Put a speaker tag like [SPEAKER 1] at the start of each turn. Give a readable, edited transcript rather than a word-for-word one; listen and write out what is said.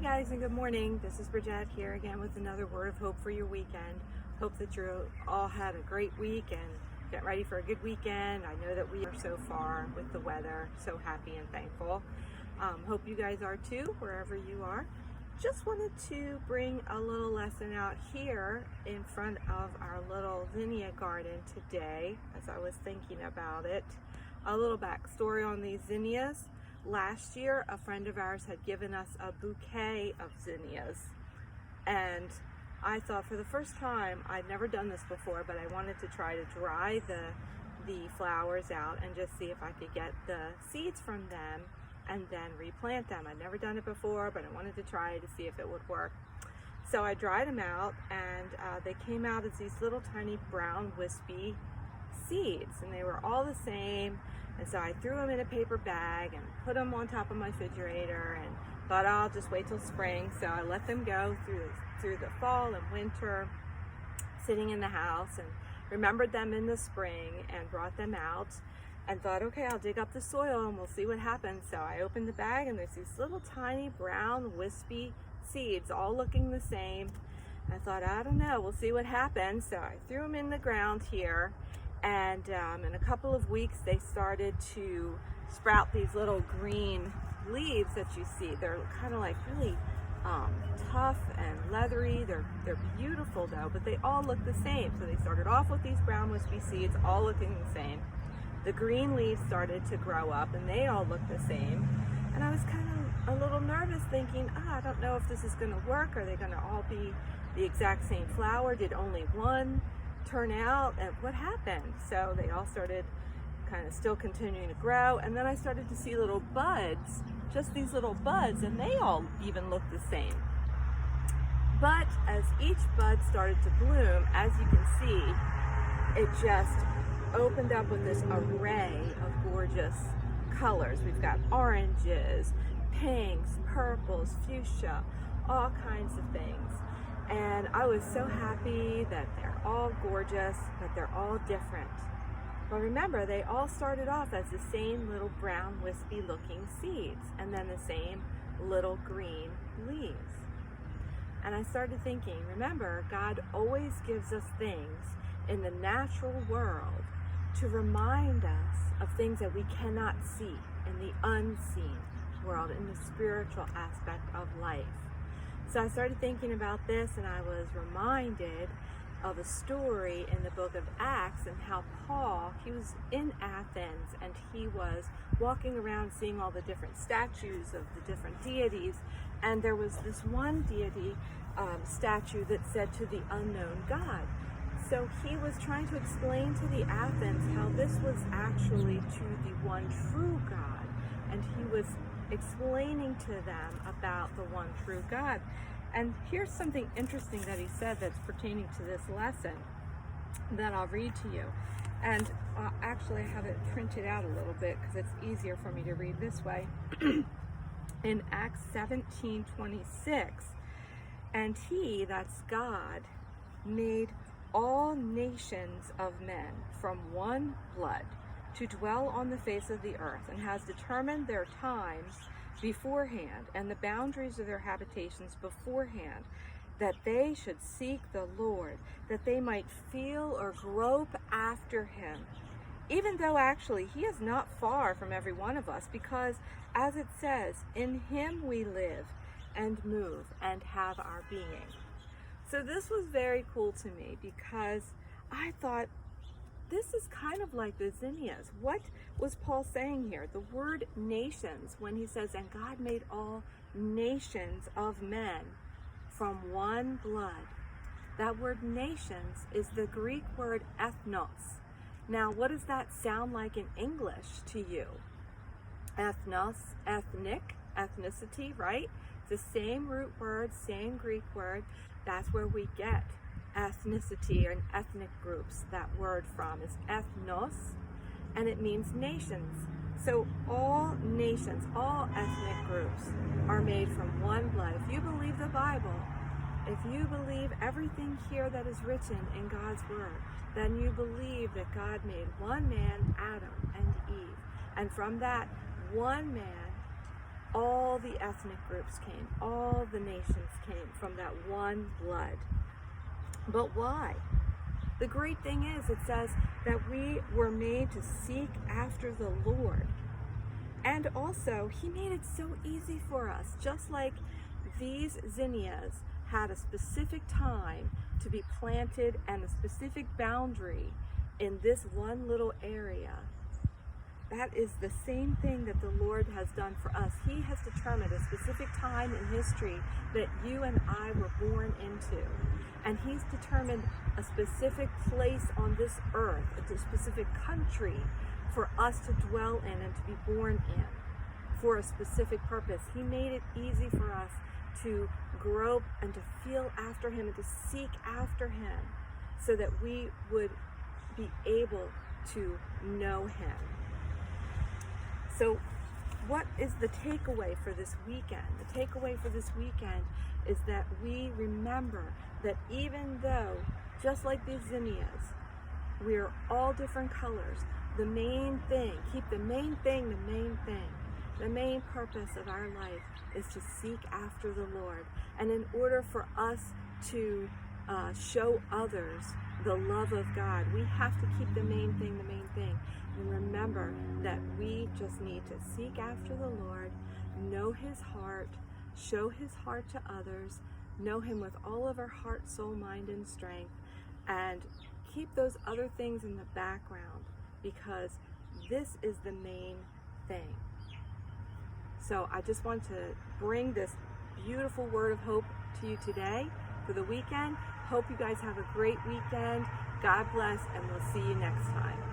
[SPEAKER 1] Guys, and good morning. This is Bridget here again with another word of hope for your weekend. Hope that you all had a great week and get ready for a good weekend. I know that we are so far with the weather, so happy and thankful. Hope you guys are too, wherever you are. Just wanted to bring a little lesson out here in front of our little zinnia garden today as I was thinking about it. A little backstory on these zinnias. Last year, a friend of ours had given us a bouquet of zinnias, and I thought for the first time, I'd never done this before, but I wanted to try to dry the flowers out and just see if I could get the seeds from them and then replant them. I'd never done it before, but I wanted to try to see if it would work. So I dried them out, and they came out as these little tiny brown wispy seeds, and they were all the same. And so I threw them in a paper bag and put them on top of my refrigerator and thought, I'll just wait till spring. So I let them go through the fall and winter, sitting in the house, and remembered them in the spring and brought them out and thought, okay, I'll dig up the soil and we'll see what happens. So I opened the bag, and there's these little tiny brown wispy seeds all looking the same. I thought, I don't know, we'll see what happens. So I threw them in the ground here. And in a couple of weeks, they started to sprout these little green leaves that you see. They're kind of like really tough and leathery. They're beautiful though, but they all look the same. So they started off with these brown wispy seeds, all looking the same. The green leaves started to grow up, and they all look the same. And I was kind of a little nervous, thinking, I don't know if this is going to work. Are they going to all be the exact same flower? Did only one turn out, and what happened? So they all started kind of still continuing to grow, and then I started to see little buds, just these little buds, and they all even look the same. But as each bud started to bloom, as you can see, it just opened up with this array of gorgeous colors. We've got oranges, pinks, purples, fuchsia, all kinds of things. And I was so happy that they're all gorgeous, but they're all different. But remember, they all started off as the same little brown wispy looking seeds, and then the same little green leaves. And I started thinking, remember, God always gives us things in the natural world to remind us of things that we cannot see in the unseen world, in the spiritual aspect of life. So I started thinking about this, and I was reminded of a story in the book of Acts, and how Paul, he was in Athens, and he was walking around seeing all the different statues of the different deities, and there was this one deity statue that said to the unknown God. So he was trying to explain to the Athens how this was actually to the one true God, and he was explaining to them about the one true God. And here's something interesting that he said that's pertaining to this lesson that I'll read to you. And actually I have it printed out a little bit because it's easier for me to read this way. In Acts 17:26, and he, that's God, made all nations of men from one blood to dwell on the face of the earth, and has determined their times beforehand and the boundaries of their habitations beforehand, that they should seek the Lord, that they might feel or grope after him, even though actually he is not far from every one of us, because as it says, in him we live and move and have our being. So this was very cool to me, because I thought, this is kind of like the zinnias. What was Paul saying here? The word nations, when he says, and God made all nations of men from one blood. That word nations is the Greek word ethnos. Now, what does that sound like in English to you? Ethnos, ethnic, ethnicity, right? It's the same root word, same Greek word. That's where we get ethnicity and ethnic groups. That word from is ethnos, and it means nations. So all nations, all ethnic groups are made from one blood. If you believe the Bible, if you believe everything here that is written in God's word, then you believe that God made one man, Adam and Eve, and from that one man all the ethnic groups came, all the nations came from that one blood. But why? The great thing is, it says that we were made to seek after the Lord. And also, he made it so easy for us, just like these zinnias had a specific time to be planted and a specific boundary in this one little area. That is the same thing that the Lord has done for us. He has determined a specific time in history that you and I were born into. And he's determined a specific place on this earth, a specific country for us to dwell in and to be born in for a specific purpose. He made it easy for us to grope and to feel after him and to seek after him so that we would be able to know him. So what is the takeaway for this weekend? The takeaway for this weekend is that we remember that even though, just like these zinnias, we are all different colors, the main thing, keep the main thing the main thing. The main purpose of our life is to seek after the Lord. And in order for us to show others the love of God, we have to keep the main thing the main thing. And remember that we just need to seek after the Lord, know his heart, show his heart to others, know him with all of our heart, soul, mind, and strength, and keep those other things in the background, because this is the main thing. So I just want to bring this beautiful word of hope to you today for the weekend. Hope you guys have a great weekend. God bless, and we'll see you next time.